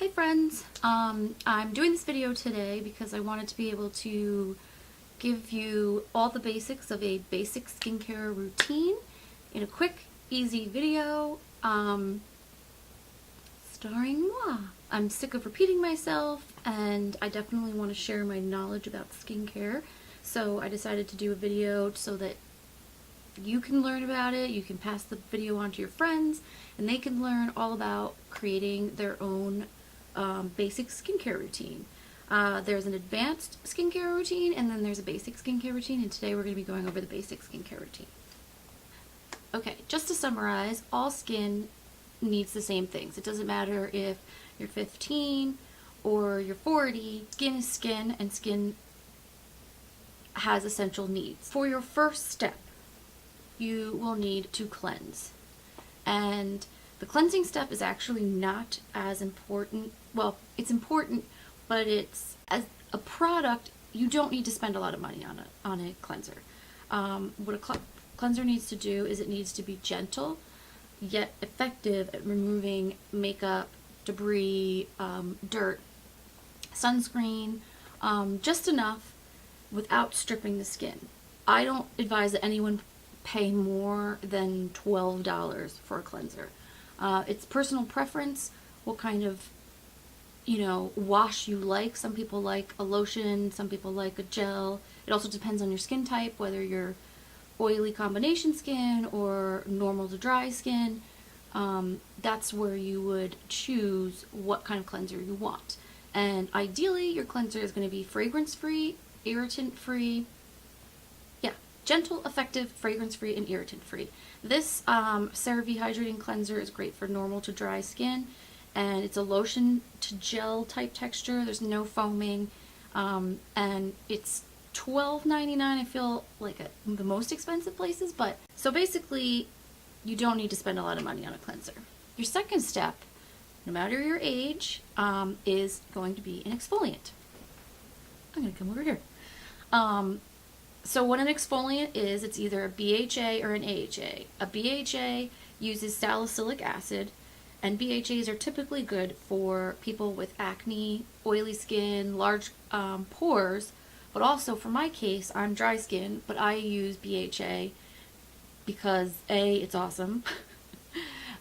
Hey friends, I'm doing this video today because I wanted to be able to give you all the basics of a basic skincare routine in a quick, easy video starring moi. I'm sick of repeating myself and I definitely want to share my knowledge about skincare, so I decided to do a video so that you can learn about it, you can pass the video on to your friends, and they can learn all about creating their own basic skincare routine. There's an advanced skincare routine and then there's a basic skincare routine, and today we're going to be going over the basic skincare routine. Okay, just to summarize, all skin needs the same things. It doesn't matter if you're 15 or you're 40, skin is skin and skin has essential needs. For your first step, you will need to cleanse. And the cleansing step is actually not as important. Well, it's important, but it's as a product, you don't need to spend a lot of money on a cleanser. What a cleanser needs to do is it needs to be gentle, yet effective at removing makeup, debris, dirt, sunscreen, just enough without stripping the skin. I don't advise that anyone pay more than $12 for a cleanser. It's personal preference, what kind of, wash you like. Some people like a lotion, some people like a gel. It also depends on your skin type, whether you're oily combination skin or normal to dry skin. That's where you would choose what kind of cleanser you want. And ideally, your cleanser is going to be fragrance-free, irritant-free. Gentle, effective, fragrance-free, and irritant-free. This CeraVe Hydrating Cleanser is great for normal to dry skin, and it's a lotion to gel type texture. There's no foaming, and it's $12.99. I feel like at the most expensive places, but so basically, you don't need to spend a lot of money on a cleanser. Your second step, no matter your age, is going to be an exfoliant. I'm going to come over here. So what an exfoliant is, it's either a BHA or an AHA. A BHA uses salicylic acid, and BHAs are typically good for people with acne, oily skin, large pores, but also for my case, I'm dry skin, but I use BHA because A, it's awesome,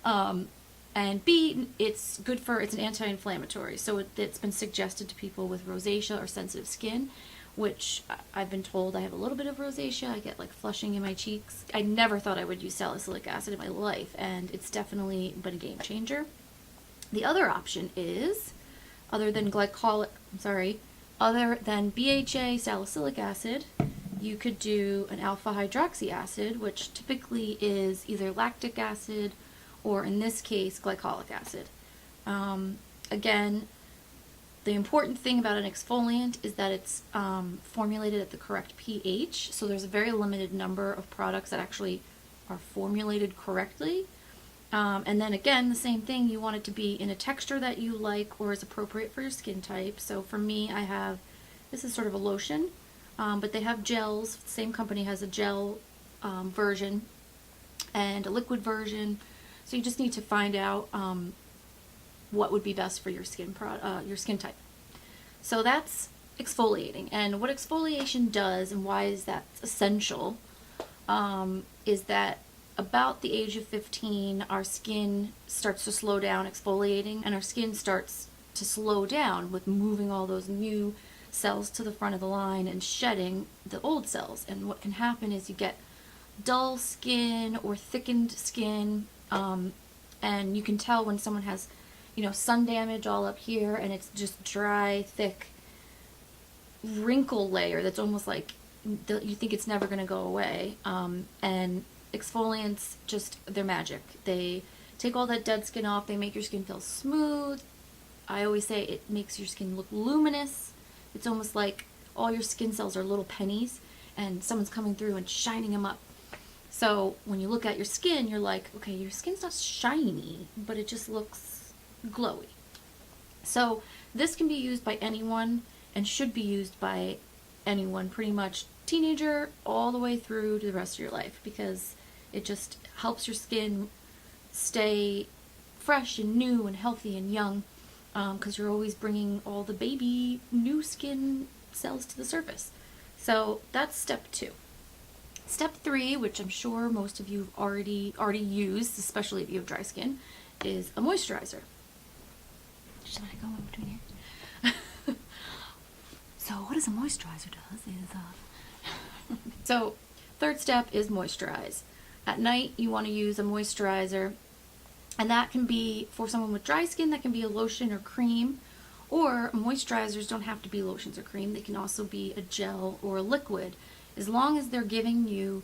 and B, it's good for, it's an anti-inflammatory, so it's been suggested to people with rosacea or sensitive skin, which I've been told I have a little bit of rosacea. I get like flushing in my cheeks. I never thought I would use salicylic acid in my life, and it's definitely been a game changer. The other option is, other than BHA salicylic acid, you could do an alpha hydroxy acid, which typically is either lactic acid or in this case glycolic acid. Again, the important thing about an exfoliant is that it's formulated at the correct pH, so there's a very limited number of products that actually are formulated correctly. And then again, the same thing, you want it to be in a texture that you like or is appropriate for your skin type. So for me, I have, this is sort of a lotion, but they have gels. The same company has a gel version and a liquid version. So you just need to find out what would be best for your skin type. So that's exfoliating, and what exfoliation does and why is that essential is that about the age of 15 our skin starts to slow down exfoliating, and our skin starts to slow down with moving all those new cells to the front of the line and shedding the old cells. And what can happen is you get dull skin or thickened skin, and you can tell when someone has sun damage all up here, and it's just dry, thick wrinkle layer that's almost like you think it's never going to go away. And exfoliants, they're magic. They take all that dead skin off. They make your skin feel smooth. I always say it makes your skin look luminous. It's almost like all your skin cells are little pennies, and someone's coming through and shining them up. So when you look at your skin, you're like, okay, your skin's not shiny, but it just looks glowy. So this can be used by anyone and should be used by anyone, pretty much teenager all the way through to the rest of your life, because it just helps your skin stay fresh and new and healthy and young. because you're always bringing all the baby new skin cells to the surface. So that's step 2. Step 3, which I'm sure most of you have already used, especially if you have dry skin, is a moisturizer. Should I go in between here? So what a moisturizer does is, so third step is moisturize. At night you want to use a moisturizer, and that can be, for someone with dry skin, that can be a lotion or cream, or moisturizers don't have to be lotions or cream. They can also be a gel or a liquid, as long as they're giving you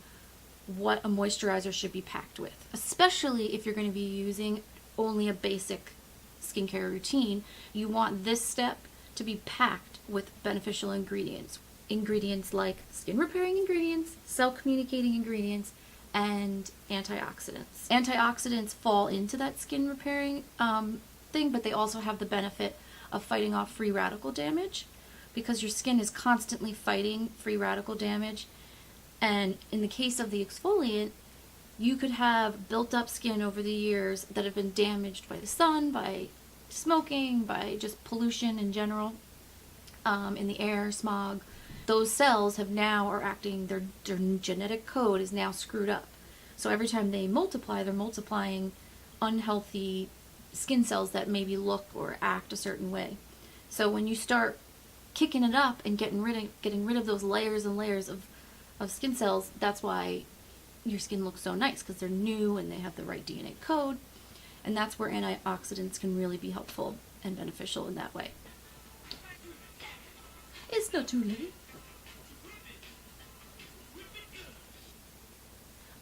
what a moisturizer should be packed with, especially if you're going to be using only a basic skincare routine. You want this step to be packed with beneficial ingredients. Ingredients like skin repairing ingredients, cell communicating ingredients, and antioxidants. Antioxidants fall into that skin repairing thing, but they also have the benefit of fighting off free radical damage, because your skin is constantly fighting free radical damage. And in the case of the exfoliant, you could have built up skin over the years that have been damaged by the sun, by smoking, by just pollution in general, in the air, smog. Those cells have now are acting, their genetic code is now screwed up. So every time they multiply, they're multiplying unhealthy skin cells that maybe look or act a certain way. So when you start kicking it up and getting rid of those layers and layers of skin cells, that's why your skin looks so nice, because they're new and they have the right DNA code. And that's where antioxidants can really be helpful and beneficial in that way. It's not too late.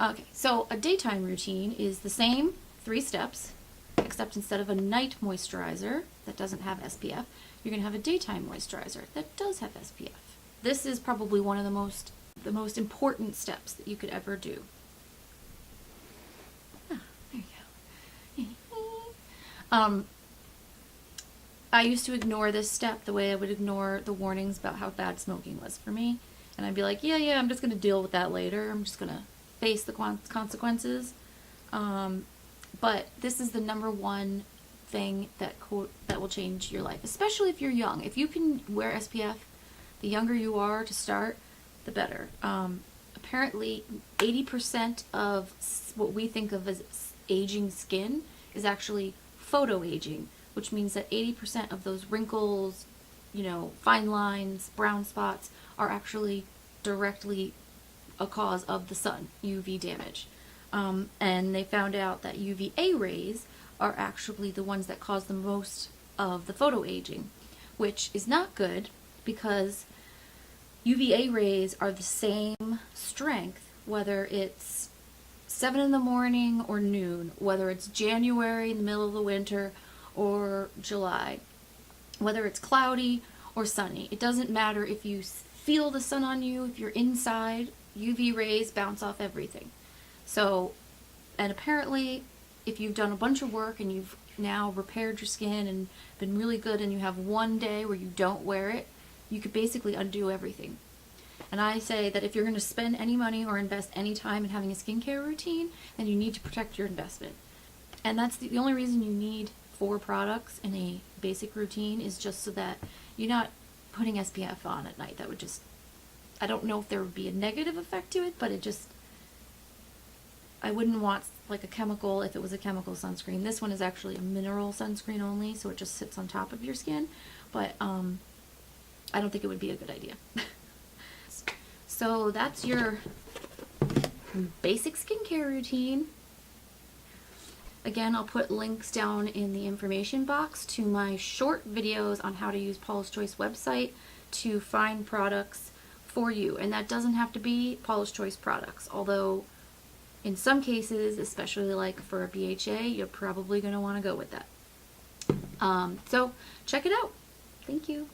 Okay, so a daytime routine is the same 3 steps, except instead of a night moisturizer that doesn't have SPF, you're going to have a daytime moisturizer that does have SPF. This is probably one of the most important steps that you could ever do. Ah, there you go. I used to ignore this step the way I would ignore the warnings about how bad smoking was for me. And I'd be like, yeah, I'm just going to deal with that later. I'm just going to face the consequences. But this is the number one thing that will change your life, especially if you're young. If you can wear SPF, the younger you are to start, the better. Apparently, 80% of what we think of as aging skin is actually photoaging, which means that 80% of those wrinkles, fine lines, brown spots, are actually directly a cause of the sun, UV damage. And they found out that UVA rays are actually the ones that cause the most of the photoaging, which is not good, because UVA rays are the same strength whether it's 7 in the morning or noon, whether it's January in the middle of the winter or July, whether it's cloudy or sunny. It doesn't matter if you feel the sun on you, if you're inside, UV rays bounce off everything. So, and apparently, if you've done a bunch of work and you've now repaired your skin and been really good, and you have one day where you don't wear it, you could basically undo everything. And I say that if you're going to spend any money or invest any time in having a skincare routine, then you need to protect your investment. And that's the only reason you need 4 products in a basic routine, is just so that you're not putting SPF on at night. That would just, I don't know if there would be a negative effect to it, but it just, I wouldn't want like a chemical if it was a chemical sunscreen. This one is actually a mineral sunscreen only, so it just sits on top of your skin, but I don't think it would be a good idea. So that's your basic skincare routine. Again, I'll put links down in the information box to my short videos on how to use Paula's Choice website to find products for you. And that doesn't have to be Paula's Choice products, although in some cases, especially like for a BHA, you're probably going to want to go with that. So check it out. Thank you.